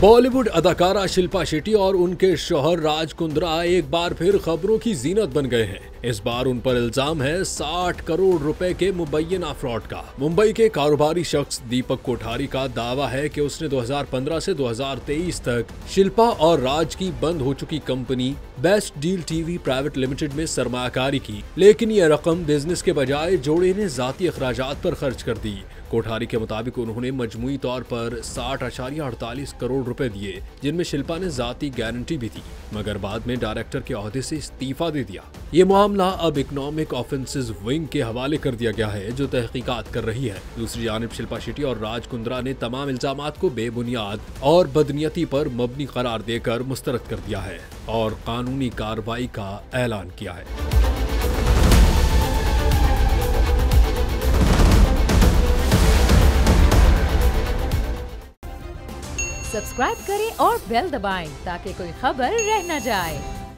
बॉलीवुड अदाकारा शिल्पा शेट्टी और उनके शौहर राज कुंद्रा एक बार फिर खबरों की जीनत बन गए हैं। इस बार उन पर इल्जाम है 60 करोड़ रुपए के मुबैना फ्रॉड का। मुंबई के कारोबारी शख्स दीपक कोठारी का दावा है कि उसने 2015 से 2023 तक शिल्पा और राज की बंद हो चुकी company best deal TV private limited में सरमायाकारी की, लेकिन यह रकम बिजनेस के बजाय जोड़े ने जाती अखराजात पर खर्च कर दी। कोठारी के मुताबिक उन्होंने मजमूई तौर पर 60.48 करोड़ रुपए दिए, जिनमें शिल्पा ने जाती गारंटी भी दी, मगर बाद में डायरेक्टर के ओहदे से इस्तीफा दे दिया। ये मामला अब इकोनॉमिक ऑफेंसेस विंग के हवाले कर दिया गया है, जो तहकीकात कर रही है। दूसरी जानिब शिल्पा शेट्टी और राज कुंद्रा ने तमाम इल्जामात को बेबुनियाद और बदनीयती पर मबनी करार देकर मुस्तरद कर दिया है और कानूनी कार्रवाई का ऐलान किया है। सब्सक्राइब करें और बेल दबाएं ताकि कोई खबर रह न जाए।